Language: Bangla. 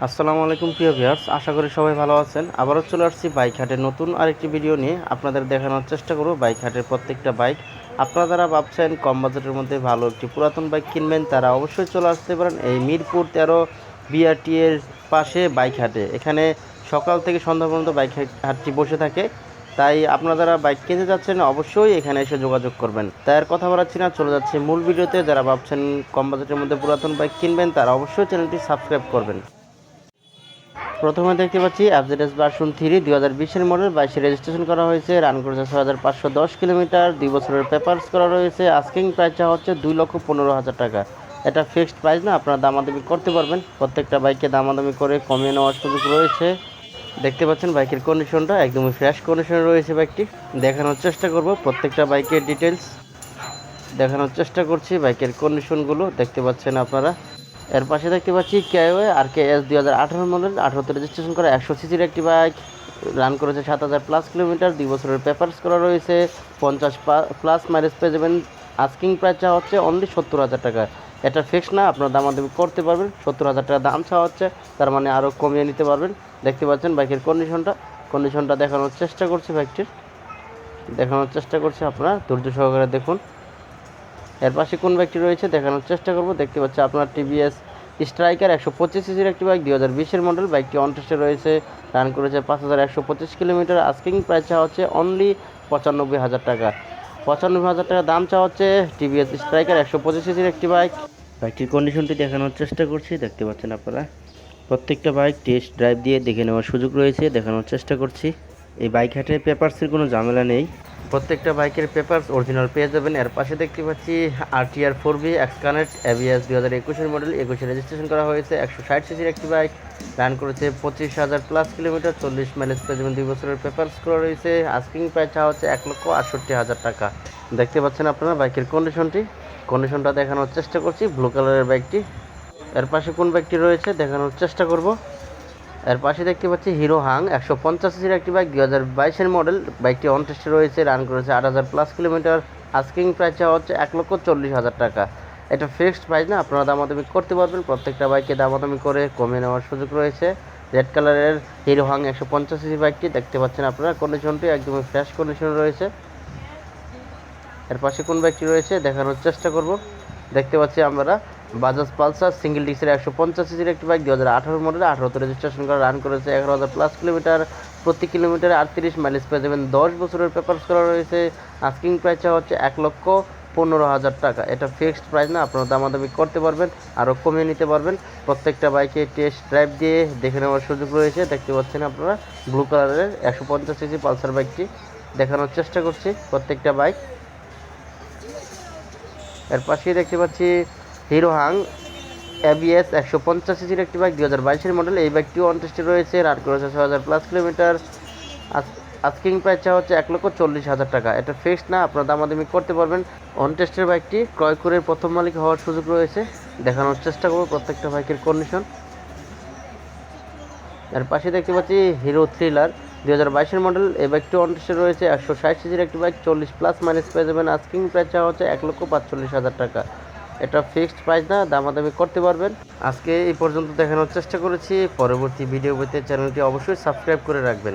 আসসালামু আলাইকুম প্রিয় ভিউয়ার্স, আশা করি সবাই ভালো আছেন। আবারও চলে আসছি বাইক হাটের নতুন আরেকটি ভিডিও নিয়ে আপনাদের দেখানোর চেষ্টা করব বাইক হাটের প্রত্যেকটা বাইক। আপনারা যারা ভাবছেন কম বাজেটের মধ্যে ভালো একটি পুরাতন বাইক কিনবেন তারা অবশ্যই চলে আসতে পারেন এই মিরপুর 13 বিআরটি এর পাশে বাইক হাটে। এখানে সকাল থেকে সন্ধ্যা পর্যন্ত বাইক হাটটি বসে থাকে, তাই আপনারা যারা বাইক কিনতে যাচ্ছেন অবশ্যই এখানে এসে যোগাযোগ করবেন। তাই আর কথা বাড়াচ্ছি না, চলে যাচ্ছে মূল ভিডিওতে। যারা ভাবছেন কম বাজেটের মধ্যে পুরাতন বাইক কিনবেন তারা অবশ্যই চ্যানেলটি সাবস্ক্রাইব করবেন। প্রথমে দেখতে পাচ্ছি এফজেডএস ভার্সন 3 2020 মডেল, 22 রেজিস্ট্রেশন করা হয়েছে, রান করেছে 6510 কিলোমিটার, 2 বছরের পেপারস করা রয়েছে। আস্কিং প্রাইস হচ্ছে 2,15,000 টাকা। এটা ফিক্সড প্রাইস না, আপনারা দামাদামি করতে পারবেন। প্রত্যেকটা বাইকে দামাদামি করে কমিয়ে নেওয়ার সুযোগ রয়েছে। দেখতে পাচ্ছেন বাইকের কন্ডিশনটা একদমই ফ্রেশ কন্ডিশনে রয়েছে। বাইকটি দেখানোর চেষ্টা করব, প্রত্যেকটা বাইকের ডিটেলস দেখানোর চেষ্টা করছি। বাইকের কন্ডিশনগুলো দেখতে পাচ্ছেন আপনারা। এর পাশে দেখতে পাচ্ছি কেওয়ে আর কে এস 2018 মডেল, 18তে রেজিস্ট্রেশন করা, 100 সিসির একটি বাইক, রান করেছে 7000 প্লাস কিলোমিটার, 2 বছরের পেপারস করা রয়েছে, 50 প্লাস মাইলেজ পেয়ে যাবেন। আস্কিং প্রাইস চাওয়া হচ্ছে অনলি 70,000 টাকা। এটা ফিক্স না, আপনার দামাদামি করতে পারবেন। 70,000 টাকা দাম চাওয়া হচ্ছে, তার মানে আরও কমিয়ে নিতে পারবেন। দেখতে পাচ্ছেন বাইকের কন্ডিশনটা দেখানোর চেষ্টা করছি। বাইকটির দেখানোর চেষ্টা করছি, আপনারা ধৈর্য সহকারে দেখুন। এর পাশে কোন বাইকটি রয়েছে দেখানোর চেষ্টা করব। দেখতে পাচ্ছি আপনার টিভিএস স্ট্রাইকার 125 সিসির একটি বাইক, 2020 মডেল। বাইকটি অন টেস্টে রয়েছে, রান করেছে 5125 কিলোমিটার। আস্কিং প্রাইস চাওয়া হচ্ছে অনলি 95,000 টাকা। 95,000 টাকা দাম চাওয়া হচ্ছে টিভিএস স্ট্রাইকার 125 সিসির একটি বাইক। বাইকটির কন্ডিশনটি দেখানোর চেষ্টা করছি। দেখতে পাচ্ছেন আপনারা প্রত্যেকটা বাইক টেস্ট ড্রাইভ দিয়ে দেখে নেওয়ার সুযোগ রয়েছে, দেখানোর চেষ্টা করছি। এই বাইক হাটে পেপারসের কোনো ঝামেলা নেই, প্রত্যেকটা বাইকের পেপারস অরিজিনাল পেয়ে যাবেন। এর পাশে দেখতে পাচ্ছি RTR 4B x connect ABS 2021 model, 21 registration করা হয়েছে, 160 সিসির একটি বাইক, রান করেছে 25,000 প্লাস কিলোমিটার, 40 মাইলেজ পেয়ে যাবেন, 2 বছরের পেপারস করা রয়েছে। আস্কিং প্রাইস চাওয়া হচ্ছে 1,68,000 টাকা। দেখতে পাচ্ছেন আপনারা বাইকের কন্ডিশনটা দেখানোর চেষ্টা করছি। ব্লু কালারের বাইকটি। এর পাশে কোন বাইকটি রয়েছে দেখানোর চেষ্টা করব। এর পাশে দেখতে পাচ্ছি হিরো হাং 150 সিসির একটি বাইক, 2022 মডেল। বাইকটি অন টেস্টে রয়েছে, রান করেছে 8,000 প্লাস কিলোমিটার। আস্কিং প্রাইস হচ্ছে 1,40,000 টাকা। এটা ফিক্সড প্রাইস না, আপনারা দামাদামি করতে পারবেন। প্রত্যেকটা বাইকে দামাদামি করে কমিয়ে নেওয়ার সুযোগ রয়েছে। রেড কালারের হিরো হাং 150 সিসি বাইকটি দেখতে পাচ্ছেন আপনারা, কন্ডিশনটি একদমই ফ্রেশ কন্ডিশনে রয়েছে। এর পাশে কোন বাইকটি রয়েছে দেখানোর চেষ্টা করব। দেখতে পাচ্ছি আমরা বাজাজ পালসার সিঙ্গেল ডিস্কের 150 সিসির একটি বাইক, 2018 মডেল, 18তে রেজিস্ট্রেশন করা, রান করেছে 11,000 প্লাস কিলোমিটার, প্রতি কিলোমিটারে 38 মাইলেজ পেয়ে যাবেন, 10 বছরের পেপারস করা রয়েছে। আস্কিং প্রাইস হচ্ছে 1,15,000 টাকা। এটা ফিক্সড প্রাইস না, আপনারা দামাদামি করতে পারবেন, আরও কমিয়ে নিতে পারবেন। প্রত্যেকটা বাইকে টেস্ট ড্রাইভ দিয়ে দেখে নেওয়ার সুযোগ রয়েছে। দেখতে পাচ্ছেন আপনারা ব্লু কালারের 150 সিসি পালসার বাইকটি দেখানোর চেষ্টা করছি। প্রত্যেকটা বাইক। এর পাশেই দেখতে পাচ্ছি হিরো হাং ABS 150 সিসির একটি বাইক, 2022 মডেল। এই বাইকটিও অন টেস্টে রয়েছে, রান করেছে 6,000 প্লাস কিলোমিটার। আস্কিং প্রাইস হচ্ছে 1,40,000 টাকা। এটা ফিক্সড না, আপনারা দামাদামি করতে পারবেন। অন টেস্টের বাইকটি ক্রয় করে প্রথম মালিক হওয়ার সুযোগ রয়েছে। দেখানোর চেষ্টা করব প্রত্যেকটা বাইকের কন্ডিশন। এর পাশে দেখতে পাচ্ছি হিরো থ্রিলার 2022 মডেল। এই বাইকটি অন টেস্টে রয়েছে, 160 সিসির একটি বাইক, 40 প্লাস মাইলেজ পেয়ে যাবেন। আস্কিং প্রাইস হচ্ছে 1,45,000 টাকা। এটা ফিক্সড প্রাইস না, দামাদামি করতে পারবেন। আজকে এই পর্যন্ত দেখানোর চেষ্টা করেছি। পরবর্তী ভিডিও পেতে চ্যানেলটি অবশ্যই সাবস্ক্রাইব করে রাখবেন।